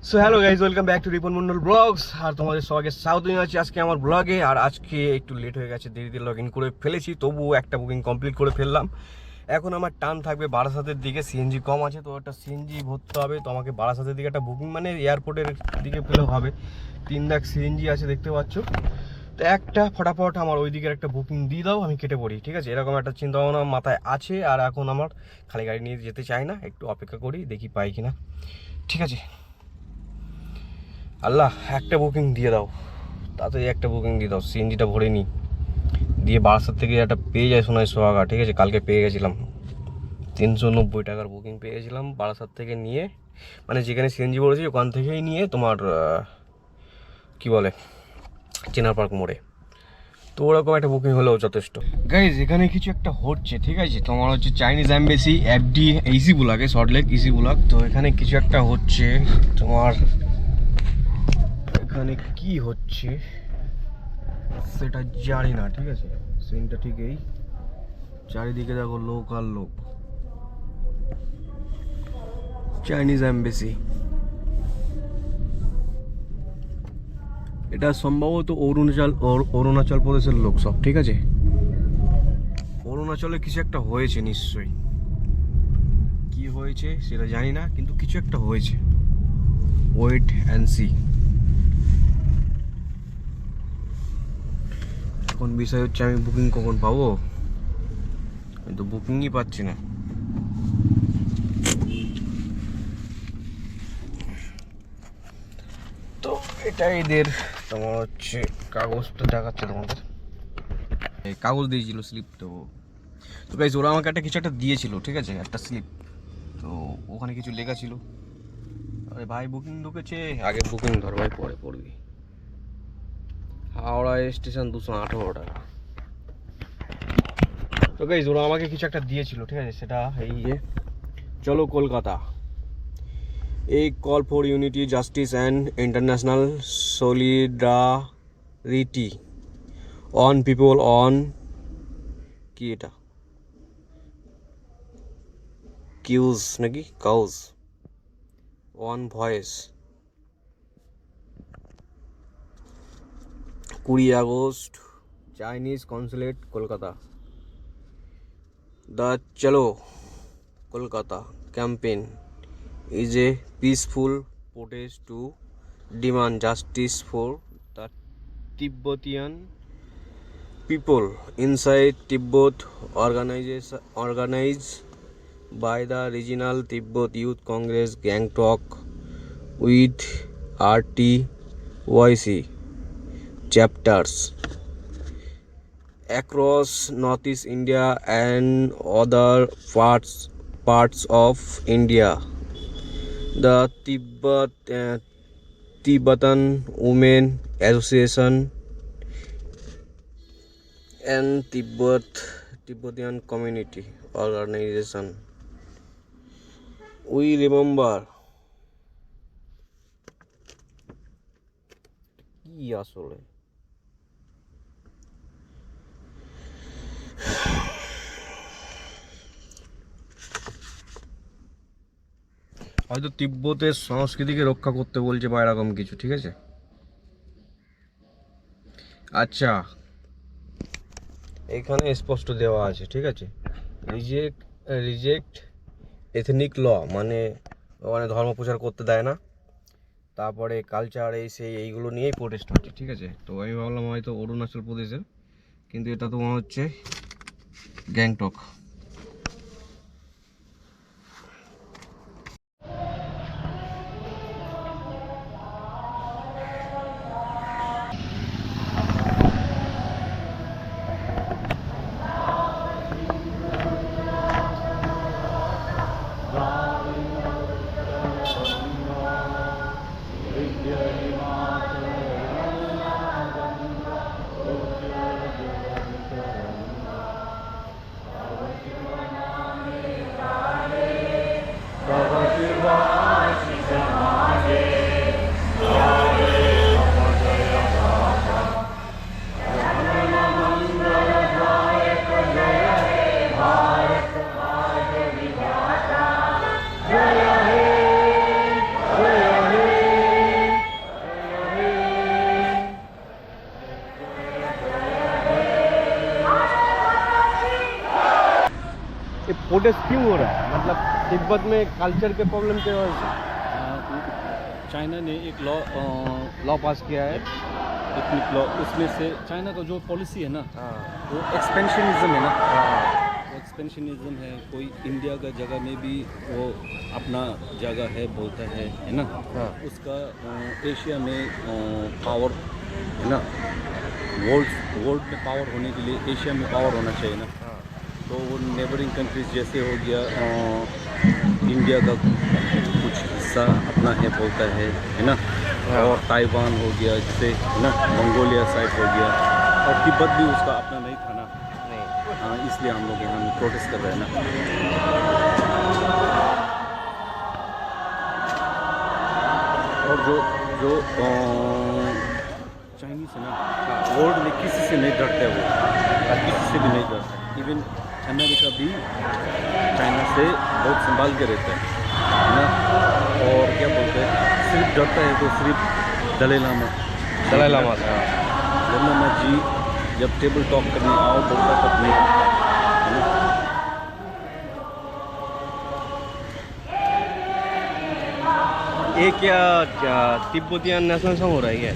So hello guys, welcome back to Ripon Mondal vlogs. আর তোমাদের সবাইকে স্বাগত জানাচ্ছি আজকে আমার ব্লগে। আর আজকে একটু লেট হয়ে গেছে, দেরিতে লগ ইন করে ফেলেছি, তবুও একটা বুকিং কমপ্লিট করে ফেললাম। এখন আমার টান থাকবে বারাসাতের দিকে, সিএনজি কম আছে তো একটা সিএনজি ভরতে হবে। তো আমাকে বারাসাতের দিকে একটা বুকিং মানে এয়ারপোর্টের দিকে পেলেও হবে। 3 লাখ সিএনজি আছে দেখতে পাচ্ছ। তো একটা ফটাফট আমার ওই দিকের একটা বুকিং দিয়ে দাও, আমি কেটে পড়ি, ঠিক আছে? এরকম একটা চিন্তা ভাবনা মাথায় আছে। আর এখন আমার খালি গাড়ি নিয়ে যেতে চাই না, একটু অপেক্ষা করি, দেখি পাই কিনা। ঠিক আছে আল্লাহ, একটা বুকিং দিয়ে দাও, তাড়াতাড়ি একটা বুকিং দিয়ে দাও, সিএনজিটা ভরে নিই, দিয়ে বারাসাত থেকে একটা পেয়ে যায় সোনায় সোহাগা। ঠিক আছে, কালকে পেয়ে গেছিলাম 390 টাকার বুকিং পেয়ে গেছিলাম বারাসাত থেকে নিয়ে, মানে যেখানে সিএনজি ভরেছি ওখান থেকেই নিয়ে তোমার কি বলে চেনার পার্ক মোড়ে। তো ওরকম একটা বুকিং হলেও যথেষ্ট। গাইজ এখানে কিছু একটা হচ্ছে, ঠিক আছে? তোমার হচ্ছে চাইনিজ এমবেসি এফডি ইসি ব্লকে, সল্টলেক ইসি ব্লক। তো এখানে কিছু একটা হচ্ছে, তোমার এখানে কি হচ্ছে সেটা জানি না, ঠিক আছে? সিনটা ঠিক এই, চারিদিকে দেখো লোক আর লোক। চাইনিজ এমবেসি, এটা সম্ভবত অরুণাচল প্রদেশের লোক সব, ঠিক আছে? অরুণাচলে কিছু একটা হয়েছে নিশ্চয়ই, কি হয়েছে সেটা জানি না, কিন্তু কিছু একটা হয়েছে। Wait and see. এখন বিষয় হচ্ছে আমি বুকিং কখন পাবো, আমি তো বুকিংই পাচ্ছি না। তো এটা এদের তোমার হচ্ছে কাগজটা দেখাচ্ছে তোমাদের, এই কাগজ দিয়েছিল স্লিপ। তো তো গাইজ ওরা আমাকে একটা কিছু একটা দিয়েছিল, ঠিক আছে? একটা স্লিপ, তো ওখানে কিছু লেখা ছিল। আরে ভাই বুকিং ঢুকেছে, আগে বুকিং ধর ভাই, পরে পড়বি। হাওড়া স্টেশন 218 টাকা। তো গাইজ ওরা আমাকে কিছু একটা দিয়েছিল, ঠিক আছে? সেটা এই যে চলো কলকাতা, এই call for unity justice and international solidarity on people on, কি এটা কিউজ নাকি cause, on voice, 20 August, Chinese consulate Kolkata. The Cholo Kolkata campaign is a peaceful protest to demand justice for the Tibetan people inside Tibet, organized by the Regional Tibet Youth Congress Gangtok with RTYC chapters across Northeast India and other parts of India. The Tibetan Women Association and Tibetan Community Organization. We remember. কি আসলে হয়তো তিব্বতের সংস্কৃতিকে রক্ষা করতে বলছে বা এরকম কিছু, ঠিক আছে? আচ্ছা, এখানে স্পষ্ট দেওয়া আছে, ঠিক আছে? রিজেক্ট এথনিক ল, মানে ওখানে ধর্ম প্রচার করতে দেয় না। তারপরে কালচার এই সেই এইগুলো নিয়েই প্রোটেস্ট হচ্ছে, ঠিক আছে? তো আমি ভাবলাম হয়তো অরুণাচল প্রদেশের, কিন্তু এটা তোমার হচ্ছে গ্যাংটক। प्रोटेस्ट क्यों हो रहा है? मतलब तिब्बत में कल्चर के प्रॉब्लम की वजह से चाइना ने एक लॉ पास किया है। एथनिक लॉ, उसमें से चाइना का जो पॉलिसी है ना, हाँ वो एक्सपेंशनिज्म है ना, हाँ एक्सपेंशनिज्म है। कोई इंडिया का जगह में भी वो अपना जगह है बोलता है ना। हाँ उसका एशिया में पावर है ना, वर्ल्ड में पावर होने के लिए एशिया में पावर होना चाहिए ना। हाँ तो वो नेबरिंग कंट्रीज जैसे हो गया, इंडिया का कुछ हिस्सा अपना है बोलता है ना। हाँ। और ताइवान हो गया, जैसे है ना, मंगोलिया साइड हो गया, और तिब्बत भी उसका अपना नहीं था ना। नहीं हाँ, इसलिए हम लोग यहाँ में प्रोटेस्ट कर रहे हैं ना। और जो जो चाइनीज है ना, वर्ल्ड में किसी से नहीं डरते वो, किसी से भी नहीं डरते। इवन अमेरिका भी चाइना से बहुत संभाल के रहता है ना। और क्या बोलते हैं, सिर्फ डरता है तो सिर्फ दलाई लामा से लामा जी जब टेबल टॉक करने आओ बोलता तब नहीं है ना। ये क्या तिब्बतियन नेशनल सॉन्ग हो रहा है ये?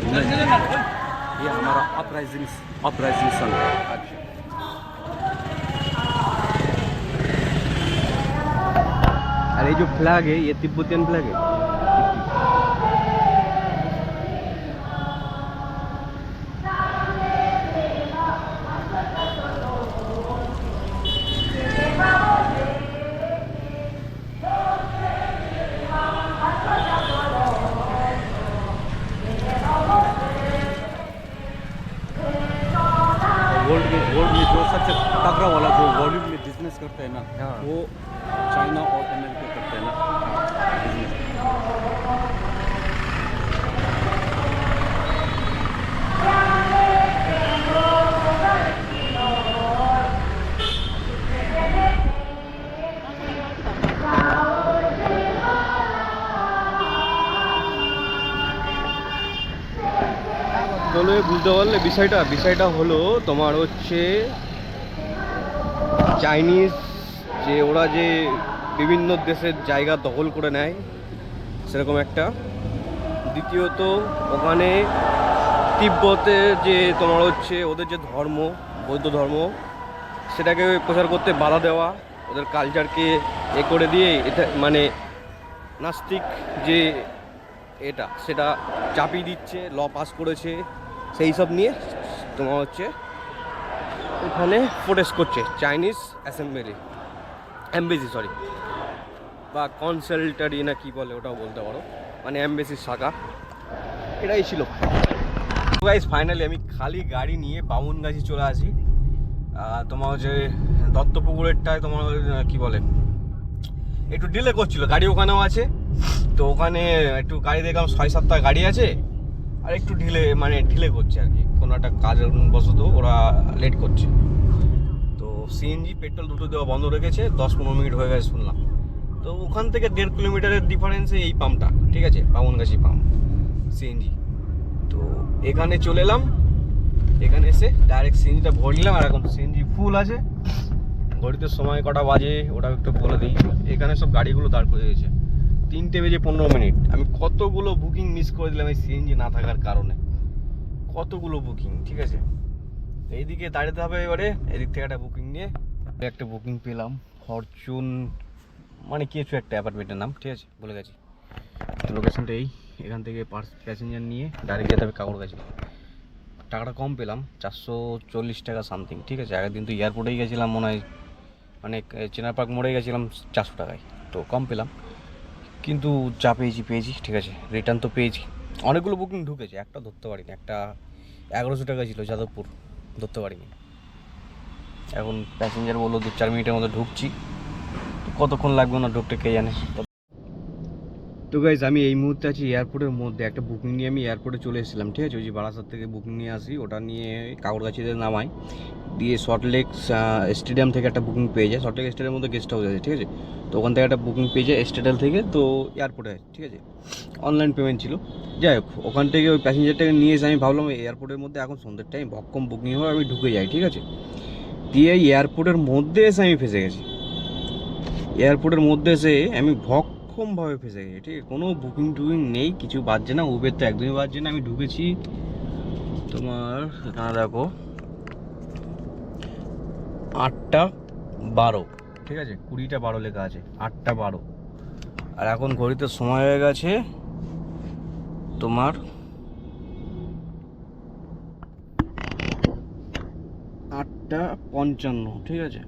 ये हमारा अपराइजिंग सॉन्ग है। अच्छा। अरे जो फ्लैग है ये तिब्बतियन फ्लैग है। वर्ल्ड में जो सबसे तगड़ा वाला जो वॉल्यूम में बिजनेस करते हैं ना, हाँ। वो चाइना और अमेरिका करते हैं ना business। চলো বুঝতে পারলে বিষয়টা হলো তোমার হচ্ছে চাইনিজ যে ওরা যে বিভিন্ন দেশের জায়গা দখল করে নেয় সেরকম একটা। দ্বিতীয়ত ওখানে তিব্বতে যে তোমার হচ্ছে ওদের যে ধর্ম, বৌদ্ধ ধর্ম, সেটাকে প্রচার করতে বাধা দেওয়া, ওদের কালচারকে করে দিয়ে এটা মানে নাস্তিক যে এটা সেটা চাপিয়ে দিচ্ছে, ল পাস করেছে, সেই সব নিয়ে তোমার হচ্ছে ওখানে প্রোটেস্ট করছে চাইনিজ অ্যাম্বেসি বা কনসালটারি না কি বলে ওটাও বলতে পারো, মানে অ্যাম্বেসির শাখা। এটাই ছিল। গাইস ফাইনালি আমি খালি গাড়ি নিয়ে বামুনগাছি চলে আসি। তোমার হচ্ছে দত্তপুকুরেরটায় তোমার কি বলে একটু ডিলে করছিল, গাড়ি ওখানেও আছে, তো ওখানে একটু গাড়ি দেখলাম 6-7টা গাড়ি আছে, আর একটু ঢিলে করছে আর কি, কোনো একটা কারণবশত ওরা লেট করছে। তো সিএনজি পেট্রোল দুটো দেওয়া বন্ধ রেখেছে, 10-15 মিনিট হয়ে গেছে শুনলাম। তো ওখান থেকে 1.5 কিলোমিটারের ডিফারেন্সে এই পাম্পটা, ঠিক আছে, বামুনগাছি পাম্প সিএনজি। তো এখানে চলে এলাম, এখানে এসে ডাইরেক্ট সিএনজিটা ভরে নিলাম, আর এখন সিএনজি ফুল আছে। ঘড়িতে সময় কটা বাজে ওটা একটু বলে দিই। এখানে সব গাড়িগুলো দাঁড় করে দিয়েছে, 3:15 আমি কতগুলো বুকিং মিস করে দিলাম এই সিএনজি না থাকার কারণে, কতগুলো বুকিং। ঠিক আছে, এইদিকে দাঁড়াতে হবে এবারে, এদিক থেকে একটা বুকিং নিয়ে একটা বুকিং পেলাম, ফরচুন মানে কিছু একটা অ্যাপার্টমেন্টের নাম, ঠিক আছে বলে গেছি। তো লোকেশনটা এখান থেকে প্যাসেঞ্জার নিয়ে ডাইরেক্ট যেতে হবে কাকুরগাছি। টাকাটা কম পেলাম, 440 টাকা সামথিং, ঠিক আছে। আগের দিন তো এয়ারপোর্টেই গেছিলাম মনে হয়, মানে চেনার পার্ক মোড়ে গেছিলাম 400 টাকায়, তো কম পেলাম। কিন্তু যা পেয়েছি, ঠিক আছে। রিটার্ন তো পেয়েছি, অনেকগুলো বুকিং ঢুকেছে, একটা ধরতে পারিনি, একটা 1100 টাকা ছিল যাদবপুর, ধরতে পারিনি। এখন প্যাসেঞ্জার বললো 2-4 মিনিটের মধ্যে ঢুকছি, কতক্ষণ লাগবে না ঢুকতে কে জানে। তো গাইজ আমি এই মুহূর্তে আছি এয়ারপোর্টের মধ্যে, একটা বুকিং নিয়ে আমি এয়ারপোর্টে চলে এসেছিলাম, ঠিক আছে। ওই যে বারাসাত থেকে বুকিং নিয়ে আসি, ওটা নিয়ে কাকুরগাছিতে নামাই, দিয়ে সল্টলেক স্টেডিয়াম থেকে একটা বুকিং পেয়ে যায়। সল্টলেক স্টেডিয়ামের মধ্যে গেস্ট হাউস আছে, ঠিক আছে। তো ওখান থেকে একটা বুকিং পেয়ে যায় স্টেডিয়াম থেকে, তো এয়ারপোর্টে, ঠিক আছে। অনলাইন পেমেন্ট ছিল, যাই হোক। ওখান থেকে ওই প্যাসেঞ্জারটাকে নিয়ে এসে আমি ভাবলাম এয়ারপোর্টের মধ্যে এখন সন্ধ্যের টাইম, ভক্কম বুকিং হবে, আমি ঢুকে যাই, ঠিক আছে। দিয়ে এয়ারপোর্টের মধ্যে এসে আমি ফেসে গেছি। এয়ারপোর্টের মধ্যে এসে আমি ভক্ষমভাবে ফেসে গেছি, ঠিক আছে? কোনো বুকিং টুকিং নেই, কিছু বাজছে না, উবের তো একদমই বাজছে না। আমি ঢুকেছি তোমার এখানে দেখো 8:12, ঠিক আছে? 20:12 লেখা আছে, 8:12। আর এখন ঘড়িতে সময় হয়ে গেছে তোমার 8:55, ঠিক আছে?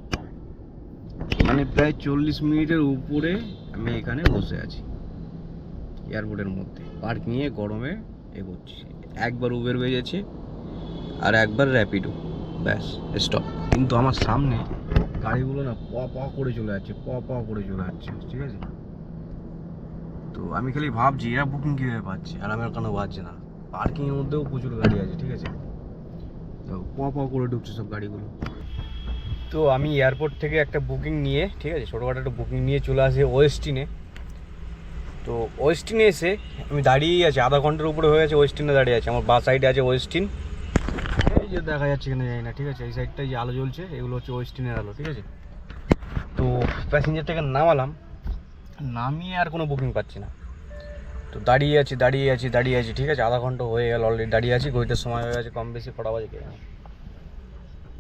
মানে প্রায় 40 মিনিটের উপরে আমি এখানে বসে আছি এয়ারপোর্টের মধ্যে, পার্কিংয়ে গরমে এগোচ্ছি। একবার উবের বেজেছে আর একবার র্যাপিডো, ব্যাস স্টপ। কিন্তু আমার সামনে গাড়িগুলো না প করে চলে যাচ্ছে, প করে চলে যাচ্ছে, ঠিক আছে? তো আমি খালি ভাবছি এরা বুকিং কীভাবে পাচ্ছে আর আমার কেন বাজছে না। পার্কিংয়ের মধ্যেও প্রচুর গাড়ি আছে, ঠিক আছে? তো প করে ঢুকছে সব গাড়িগুলো। তো আমি এয়ারপোর্ট থেকে একটা বুকিং নিয়ে, ঠিক আছে, ছোটোখাটো একটা বুকিং নিয়ে চলে আসি ওয়েস্টিনে। তো ওয়েস্টিনে এসে আমি দাঁড়িয়েই আছি, আধা ঘন্টার উপরে হয়ে গেছে ওয়েস্টিনে দাঁড়িয়ে আছে। আমার বা সাইডে আছে ওয়েস্টিন, এই যে দেখা যাচ্ছে কিনা জানি না, ঠিক আছে? এই সাইডটায় যে আলো জ্বলছে এগুলো হচ্ছে ওয়েস্টিনের আলো, ঠিক আছে? তো প্যাসেঞ্জারটাকে নামালাম, নামিয়ে আর কোনো বুকিং পাচ্ছি না। তো দাঁড়িয়ে আছি, ঠিক আছে? আধা ঘন্টা হয়ে গেল অলরেডি দাঁড়িয়ে আছি। ঘড়িতে সময় হয়ে গেছে কম বেশি কটা বাজে কে জানে,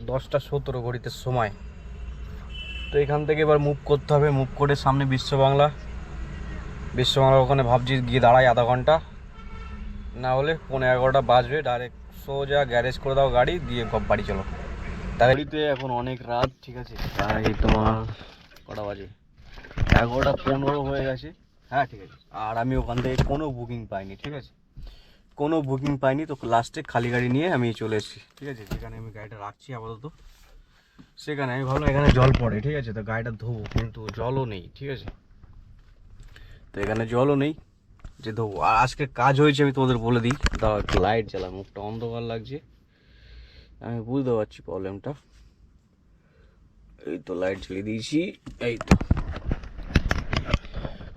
10:17 ঘড়িতে সময়। তো এখান থেকে এবার মুভ করতে হবে, মুভ করে সামনে বিশ্ব বাংলার ওখানে ভাবছি গিয়ে দাঁড়াই আধা ঘন্টা, না হলে 11:15 বাজবে। ডাইরেক্ট সোজা গ্যারেজ করে দাও গাড়ি দিয়ে বাড়ি চলো। গাড়িতে এখন অনেক রাত, ঠিক আছে? প্রায় তোমার কটা বাজে, 11:15 হয়ে গেছে। হ্যাঁ, ঠিক আছে। আর আমি ওখান থেকে কোনো বুকিং পাইনি, ঠিক আছে? কোনো বুকিং পাইনি। তো লাস্টে খালি গাড়ি নিয়ে আমি চলে এসেছি, ঠিক আছে? যেখানে আমি গাড়িটা রাখছি আপাতত সেখানে আমি ভাবলাম এখানে জল পড়ে, ঠিক আছে? তো গাড়িটা ধোবো, কিন্তু জলও নেই, ঠিক আছে? তো এখানে জলও নেই যে ধোবো। আর আজকে কাজ হয়েছে আমি তোমাদের বলে দিই, দাঁড়াও একটু লাইট জ্বালাম, মুখটা অন্ধকার লাগছে, আমি বুঝতে পারছি প্রবলেমটা। এই তো লাইট জ্বালিয়ে দিয়েছি, এই তো।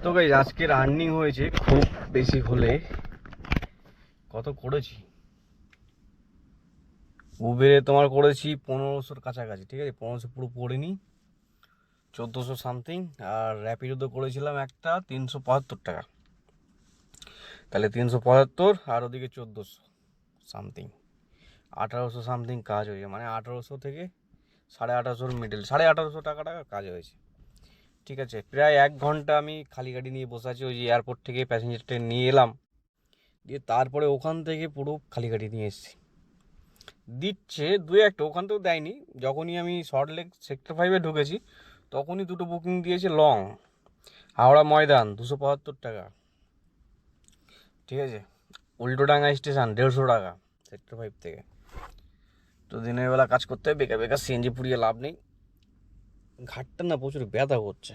তো গাইস আজকের আর্নিং হয়েছে খুব বেশি হলে কত করেছি, উবেরে তোমার করেছি 1500-র কাছাকাছি, ঠিক আছে? 1500 পুরো পড়িনি, 1400 সামথিং। আর র্যাপিডোতে করেছিলাম একটা 375 টাকা, তাহলে 375 আর ওদিকে 1400 সামথিং, 1800 সামথিং কাজ হয়েছে। মানে 1800 থেকে 1850-র মিডল, 1850 টাকা কাজ হয়েছে, ঠিক আছে? প্রায় 1 ঘন্টা আমি খালি গাড়ি নিয়ে বসে আছি। ওই যে এয়ারপোর্ট থেকে প্যাসেঞ্জারটা নিয়ে এলাম, দিয়ে তারপরে ওখান থেকে পুরো খালি গাড়ি নিয়ে এসেছি। দিচ্ছে দু একটা, ওখান থেকেও দেয়নি। যখনই আমি সল্টলেক সেক্টর 5-এ ঢুকেছি তখনই দুটো বুকিং দিয়েছে লং, হাওড়া ময়দান 275 টাকা, ঠিক আছে? উল্টোডাঙ্গা স্টেশন 150 টাকা সেক্টর 5 থেকে। তো দিনের বেলা কাজ করতে হবে, বেকার সিএনজি পুড়িয়ে লাভ নেই। ঘাটটা না প্রচুর ব্যথা করছে,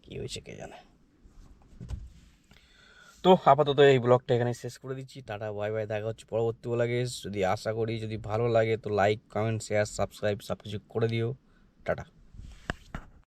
কী হয়েছে কে জানে। তো আপাতত এই ব্লগটা এখানে শেষ করে দিচ্ছি। টাটা, বাই বাই, দেখা হচ্ছে পরবর্তী ব্লগে। যদি আশা করি যদি ভালো লাগে তো লাইক, কমেন্ট, শেয়ার, সাবস্ক্রাইব সব কিছু করে দিও। টাটা।